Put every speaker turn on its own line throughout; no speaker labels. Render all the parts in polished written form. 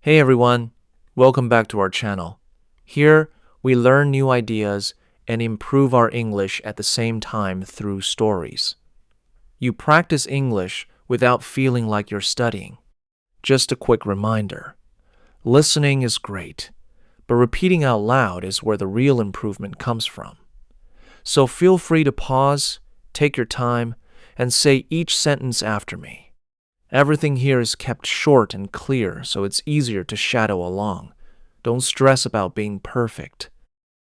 Hey everyone, welcome back to our channel. Here, we learn new ideas and improve our English at the same time through stories. You practice English without feeling like you're studying. Just a quick reminder. Listening is great, but repeating out loud is where the real improvement comes from. So feel free to pause, take your time, and say each sentence after me. Everything here is kept short and clear so it's easier to shadow along. Don't stress about being perfect.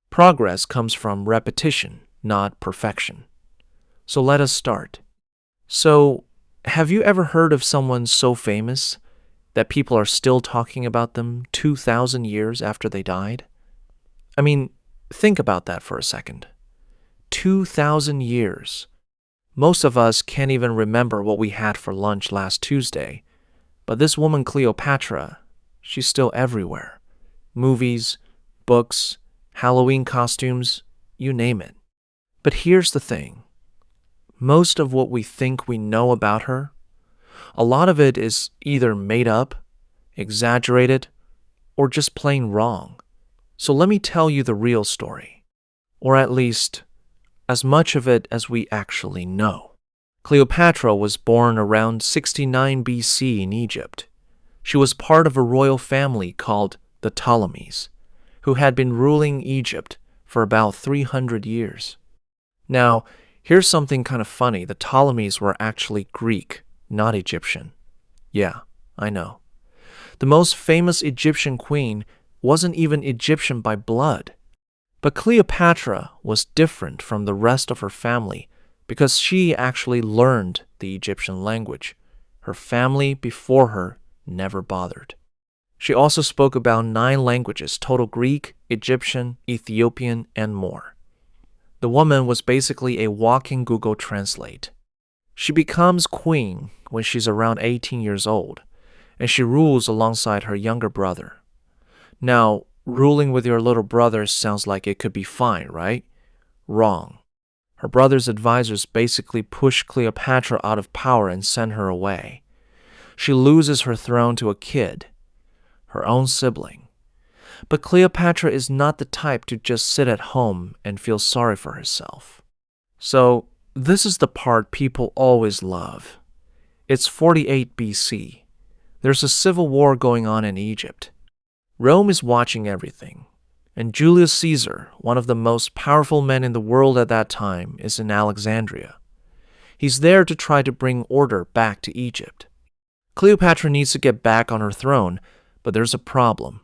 Progress comes from repetition, not perfection. So let us start. So, have you ever heard of someone so famous that people are still talking about them 2,000 years after they died? I mean, think about that for a second. 2,000 years. Most of us can't even remember what we had for lunch last Tuesday, but this woman Cleopatra, she's still everywhere. Movies, books, Halloween costumes, you name it. But here's the thing. Most of what we think we know about her, a lot of it is either made up, exaggerated, or just plain wrong. So let me tell you the real story, or at least as much of it as we actually know. Cleopatra was born around 69 BC in Egypt. She was part of a royal family called the Ptolemies, who had been ruling Egypt for about 300 years. Now, here's something kind of funny. The Ptolemies were actually Greek, not Egyptian. Yeah, I know. The most famous Egyptian queen wasn't even Egyptian by blood. But Cleopatra was different from the rest of her family because she actually learned the Egyptian language. Her family before her never bothered. She also spoke about 9 languages, total Greek, Egyptian, Ethiopian, and more. The woman was basically a walking Google Translate. She becomes queen when she's around 18 years old, and she rules alongside her younger brother. Now, ruling with your little brother sounds like it could be fine, right? Wrong. Her brother's advisors basically push Cleopatra out of power and send her away. She loses her throne to a kid, her own sibling. But Cleopatra is not the type to just sit at home and feel sorry for herself. So, this is the part people always love. It's 48 BC. There's a civil war going on in Egypt. Rome is watching everything, and Julius Caesar, one of the most powerful men in the world at that time, is in Alexandria. He's there to try to bring order back to Egypt. Cleopatra needs to get back on her throne, but there's a problem.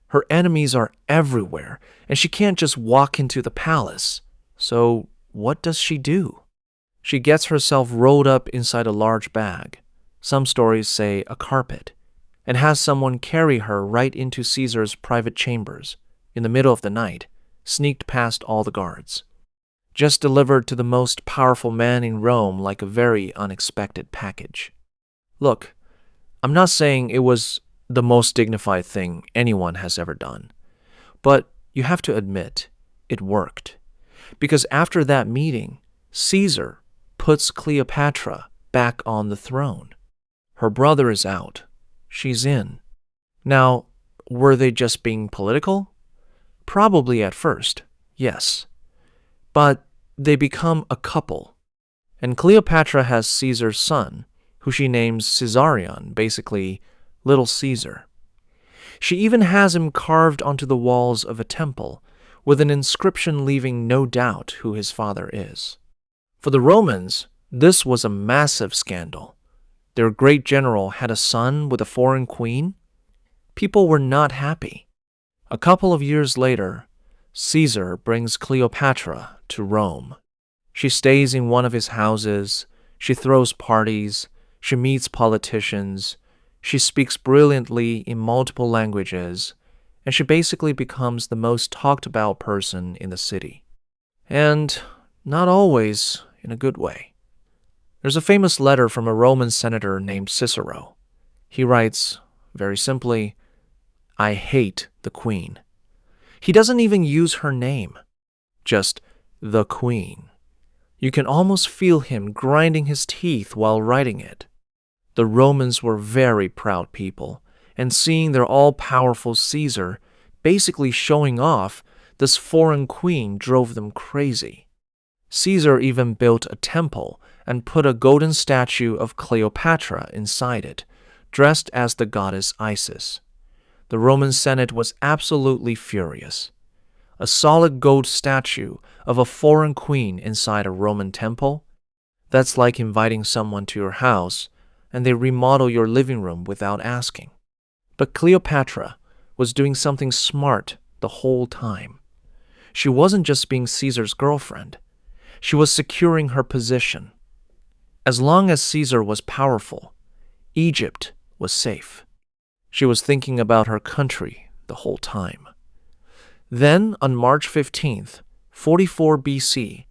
Her enemies are everywhere, and she can't just walk into the palace. So, what does she do? She gets herself rolled up inside a large bag. Some stories say a carpet, and has someone carry her right into Caesar's private chambers in the middle of the night, sneaked past all the guards. Just delivered to the most powerful man in Rome like a very unexpected package. Look, I'm not saying it was the most dignified thing anyone has ever done, but you have to admit, it worked. Because after that meeting, Caesar puts Cleopatra back on the throne. Her brother is out. She's in. Now, were they just being political? Probably at first, yes. But they become a couple. And Cleopatra has Caesar's son, who she names Caesarion, basically Little Caesar. She even has him carved onto the walls of a temple, with an inscription leaving no doubt who his father is. For the Romans, this was a massive scandal. Their great general had a son with a foreign queen. People were not happy. A couple of years later, Caesar brings Cleopatra to Rome. She stays in one of his houses, she throws parties, she meets politicians, she speaks brilliantly in multiple languages, and she basically becomes the most talked about person in the city. And not always in a good way. There's a famous letter from a Roman senator named Cicero. He writes, very simply, I hate the queen. He doesn't even use her name, just the queen. You can almost feel him grinding his teeth while writing it. The Romans were very proud people, and seeing their all-powerful Caesar basically showing off, this foreign queen drove them crazy. Caesar even built a temple and put a golden statue of Cleopatra inside it, dressed as the goddess Isis. The Roman Senate was absolutely furious. A solid gold statue of a foreign queen inside a Roman temple? That's like inviting someone to your house and they remodel your living room without asking. But Cleopatra was doing something smart the whole time. She wasn't just being Caesar's girlfriend. She was securing her position. As long as Caesar was powerful, Egypt was safe. She was thinking about her country the whole time. Then, on March 15th, 44 BC,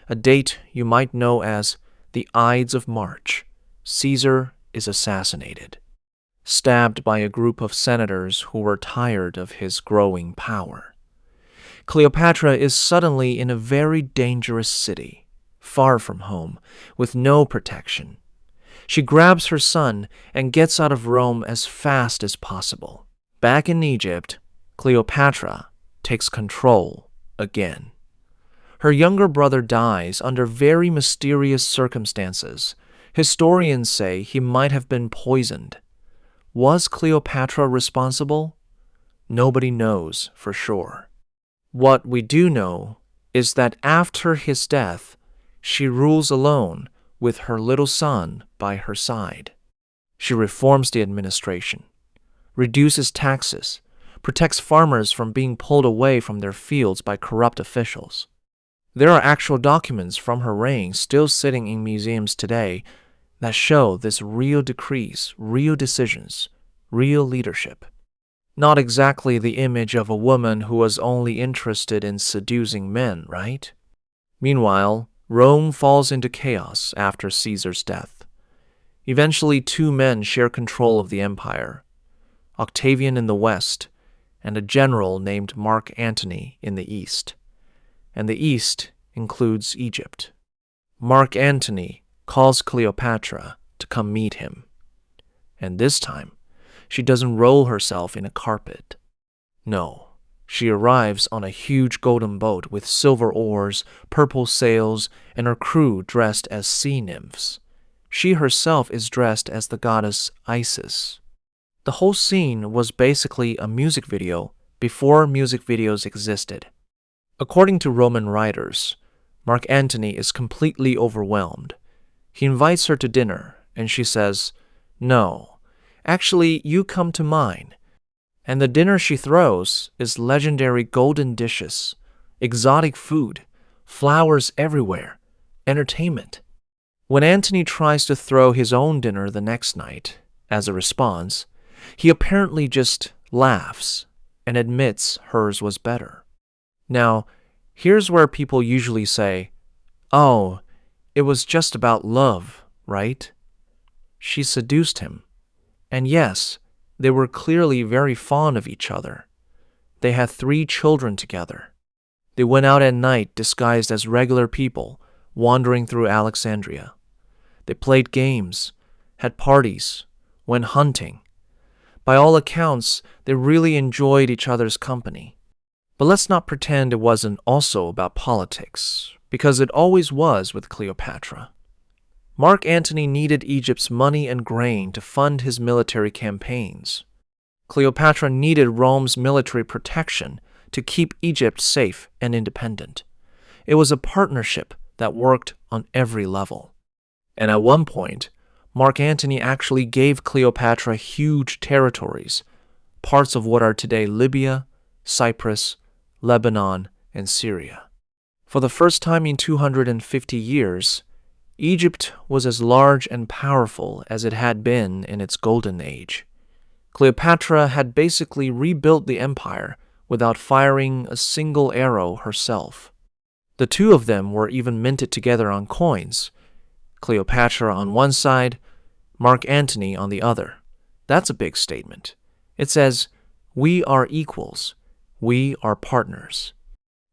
a date you might know as the Ides of March, Caesar is assassinated, stabbed by a group of senators who were tired of his growing power. Cleopatra is suddenly in a very dangerous city, far from home, with no protection. She grabs her son and gets out of Rome as fast as possible. Back in Egypt, Cleopatra takes control again. Her younger brother dies under very mysterious circumstances. Historians say he might have been poisoned. Was Cleopatra responsible? Nobody knows for sure. What we do know is that after his death, she rules alone with her little son by her side. She reforms the administration, reduces taxes, protects farmers from being pulled away from their fields by corrupt officials. There are actual documents from her reign still sitting in museums today that show this real decrees, real decisions, real leadership. Not exactly the image of a woman who was only interested in seducing men, right? Meanwhile, Rome falls into chaos after Caesar's death. Eventually, two men share control of the empire, Octavian in the west, and a general named Mark Antony in the east. And the east includes Egypt. Mark Antony calls Cleopatra to come meet him. And this time, she doesn't roll herself in a carpet. No, she arrives on a huge golden boat with silver oars, purple sails, and her crew dressed as sea nymphs. She herself is dressed as the goddess Isis. The whole scene was basically a music video before music videos existed. According to Roman writers, Mark Antony is completely overwhelmed. He invites her to dinner, and she says, "No, actually, you come to mine." And the dinner she throws is legendary golden dishes, exotic food, flowers everywhere, entertainment. When Antony tries to throw his own dinner the next night, as a response, he apparently just laughs and admits hers was better. Now, here's where people usually say, "Oh, it was just about love, right?" She seduced him. And yes, they were clearly very fond of each other. They had 3 children together. They went out at night disguised as regular people, wandering through Alexandria. They played games, had parties, went hunting. By all accounts, they really enjoyed each other's company. But let's not pretend it wasn't also about politics, because it always was with Cleopatra. Mark Antony needed Egypt's money and grain to fund his military campaigns. Cleopatra needed Rome's military protection to keep Egypt safe and independent. It was a partnership that worked on every level. And at one point, Mark Antony actually gave Cleopatra huge territories, parts of what are today Libya, Cyprus, Lebanon, and Syria. For the first time in 250 years, Egypt was as large and powerful as it had been in its golden age. Cleopatra had basically rebuilt the empire without firing a single arrow herself. The two of them were even minted together on coins, Cleopatra on one side, Mark Antony on the other. That's a big statement. It says, "We are equals. We are partners."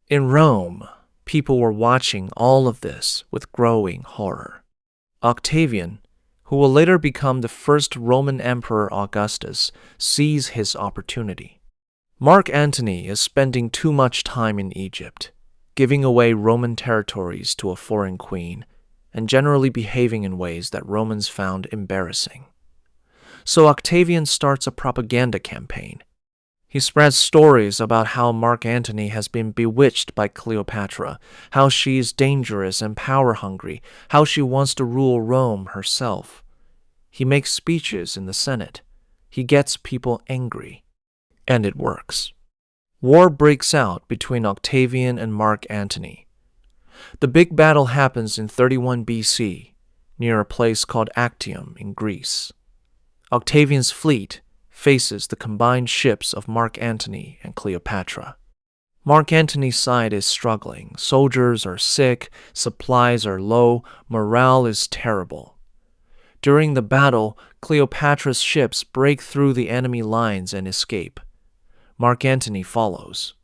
In Rome, people were watching all of this with growing horror. Octavian, who will later become the first Roman Emperor Augustus, sees his opportunity. Mark Antony is spending too much time in Egypt, giving away Roman territories to a foreign queen, and generally behaving in ways that Romans found embarrassing. So Octavian starts a propaganda campaign. He spreads stories about how Mark Antony has been bewitched by Cleopatra, how she is dangerous and power-hungry, how she wants to rule Rome herself. He makes speeches in the Senate. He gets people angry. And it works. War breaks out between Octavian and Mark Antony. The big battle happens in 31 BC, near a place called Actium in Greece. Octavian's fleet faces the combined ships of Mark Antony and Cleopatra. Mark Antony's side is struggling. Soldiers are sick, supplies are low, morale is terrible. During the battle, Cleopatra's ships break through the enemy lines and escape. Mark Antony follows.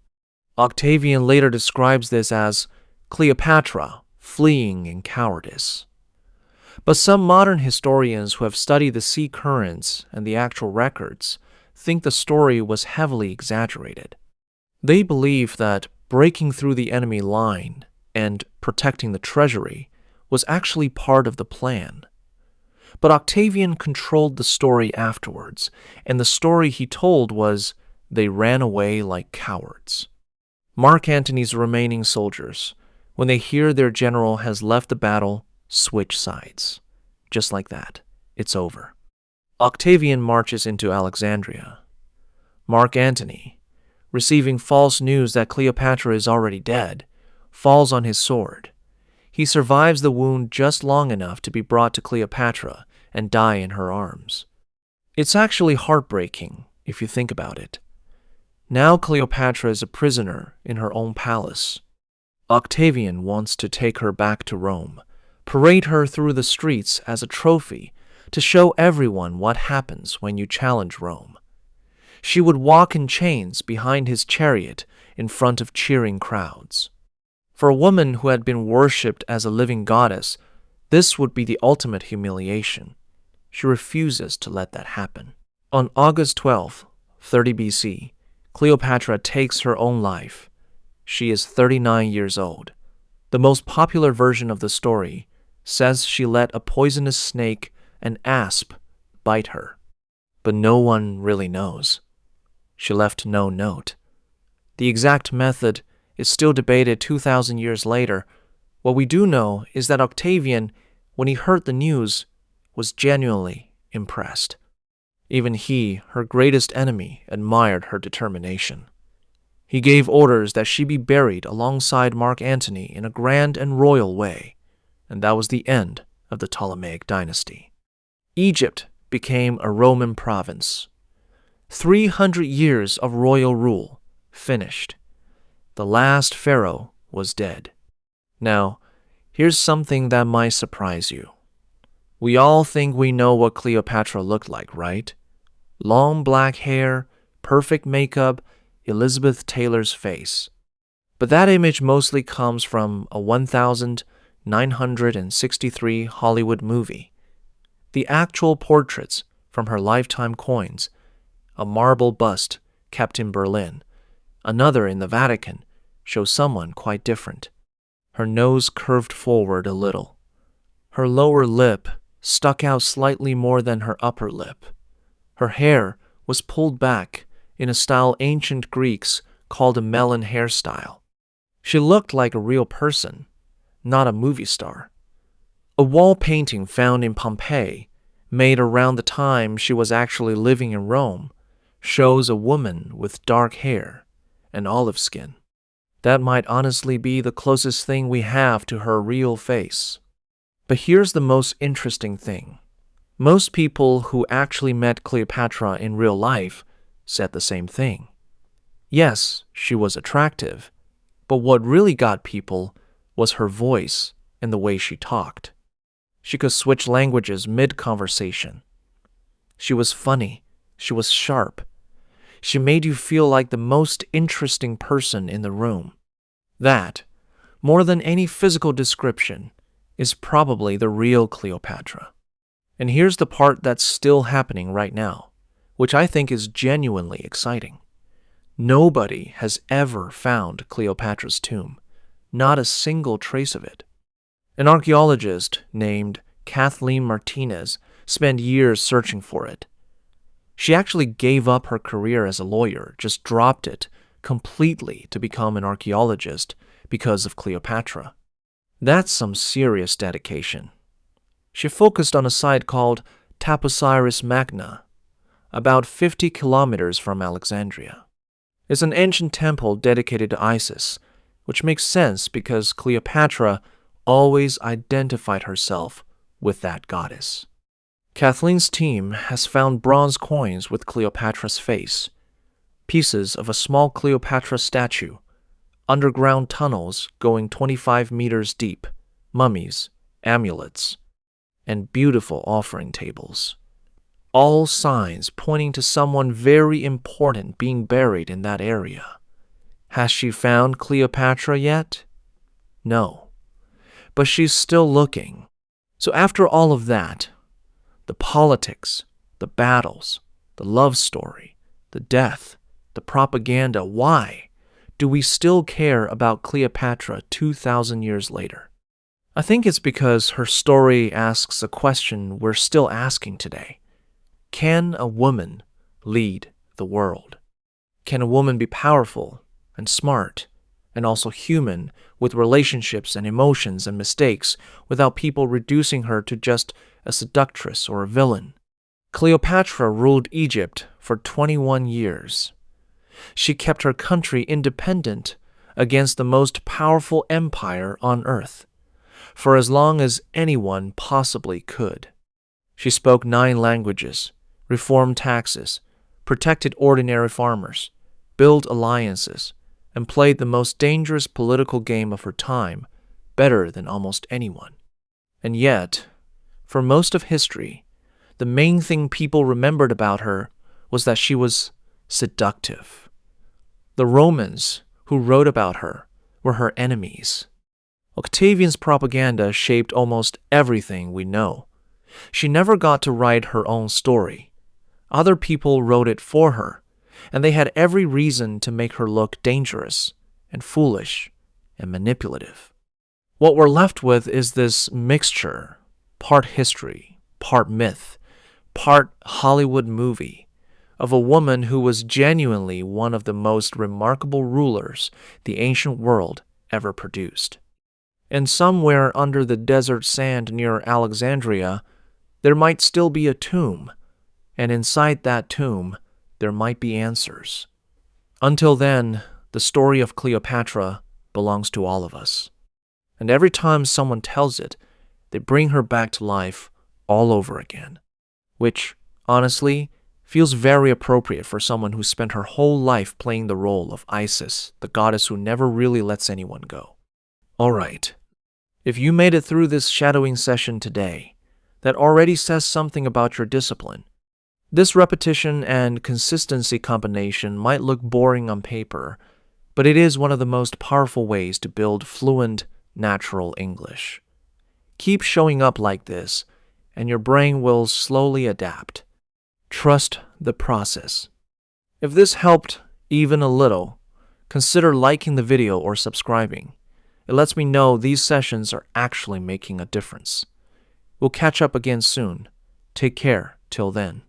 Octavian later describes this as Cleopatra fleeing in cowardice. But some modern historians who have studied the sea currents and the actual records think the story was heavily exaggerated. They believe that breaking through the enemy line and protecting the treasury was actually part of the plan. But Octavian controlled the story afterwards, and the story he told was they ran away like cowards. Mark Antony's remaining soldiers, when they hear their general has left the battle, switch sides. Just like that, it's over. Octavian marches into Alexandria. Mark Antony, receiving false news that Cleopatra is already dead, falls on his sword. He survives the wound just long enough to be brought to Cleopatra and die in her arms. It's actually heartbreaking if you think about it. Now Cleopatra is a prisoner in her own palace. Octavian wants to take her back to Rome, parade her through the streets as a trophy to show everyone what happens when you challenge Rome. She would walk in chains behind his chariot in front of cheering crowds. For a woman who had been worshipped as a living goddess, this would be the ultimate humiliation. She refuses to let that happen. On August 12, 30 BC, Cleopatra takes her own life. She is 39 years old. The most popular version of the story says she let a poisonous snake, an asp, bite her. But no one really knows. She left no note. The exact method is still debated 2,000 years later. What we do know is that Octavian, when he heard the news, was genuinely impressed. Even he, her greatest enemy, admired her determination. He gave orders that she be buried alongside Mark Antony in a grand and royal way, and that was the end of the Ptolemaic dynasty. Egypt became a Roman province. 300 years of royal rule finished. The last pharaoh was dead. Now, here's something that might surprise you. We all think we know what Cleopatra looked like, right? Long black hair, perfect makeup, Elizabeth Taylor's face. But that image mostly comes from a 1963 Hollywood movie. The actual portraits from her lifetime coins, a marble bust kept in Berlin, another in the Vatican, show someone quite different. Her nose curved forward a little. Her lower lip stuck out slightly more than her upper lip. Her hair was pulled back in a style ancient Greeks called a melon hairstyle. She looked like a real person, not a movie star. A wall painting found in Pompeii, made around the time she was actually living in Rome, shows a woman with dark hair and olive skin. That might honestly be the closest thing we have to her real face. But here's the most interesting thing. Most people who actually met Cleopatra in real life said the same thing. Yes, she was attractive, but what really got people was her voice and the way she talked. She could switch languages mid-conversation. She was funny. She was sharp. She made you feel like the most interesting person in the room. That, more than any physical description, is probably the real Cleopatra. And here's the part that's still happening right now, which I think is genuinely exciting. Nobody has ever found Cleopatra's tomb, not a single trace of it. An archaeologist named Kathleen Martinez spent years searching for it. She actually gave up her career as a lawyer, just dropped it completely to become an archaeologist because of Cleopatra. That's some serious dedication. She focused on a site called Taposiris Magna, about 50 kilometers from Alexandria. It's an ancient temple dedicated to Isis, which makes sense because Cleopatra always identified herself with that goddess. Kathleen's team has found bronze coins with Cleopatra's face, pieces of a small Cleopatra statue, underground tunnels going 25 meters deep, mummies, amulets, and beautiful offering tables. All signs pointing to someone very important being buried in that area. Has she found Cleopatra yet? No. But she's still looking. So after all of that, the politics, the battles, the love story, the death, the propaganda, why do we still care about Cleopatra 2,000 years later? I think it's because her story asks a question we're still asking today. Can a woman lead the world? Can a woman be powerful and smart and also human with relationships and emotions and mistakes without people reducing her to just a seductress or a villain? Cleopatra ruled Egypt for 21 years. She kept her country independent against the most powerful empire on earth for as long as anyone possibly could. She spoke 9 languages, reformed taxes, protected ordinary farmers, built alliances, and played the most dangerous political game of her time better than almost anyone. And yet, for most of history, the main thing people remembered about her was that she was seductive. The Romans who wrote about her were her enemies. Octavian's propaganda shaped almost everything we know. She never got to write her own story. Other people wrote it for her, and they had every reason to make her look dangerous and foolish and manipulative. What we're left with is this mixture, part history, part myth, part Hollywood movie, of a woman who was genuinely one of the most remarkable rulers the ancient world ever produced. And somewhere under the desert sand near Alexandria, there might still be a tomb, and inside that tomb, there might be answers. Until then, the story of Cleopatra belongs to all of us. And every time someone tells it, they bring her back to life all over again, which, honestly, feels very appropriate for someone who spent her whole life playing the role of Isis, the goddess who never really lets anyone go. All right. If you made it through this shadowing session today, that already says something about your discipline. This repetition and consistency combination might look boring on paper, but it is one of the most powerful ways to build fluent, natural English. Keep showing up like this, and your brain will slowly adapt. Trust the process. If this helped even a little, consider liking the video or subscribing. It lets me know these sessions are actually making a difference. We'll catch up again soon. Take care till then.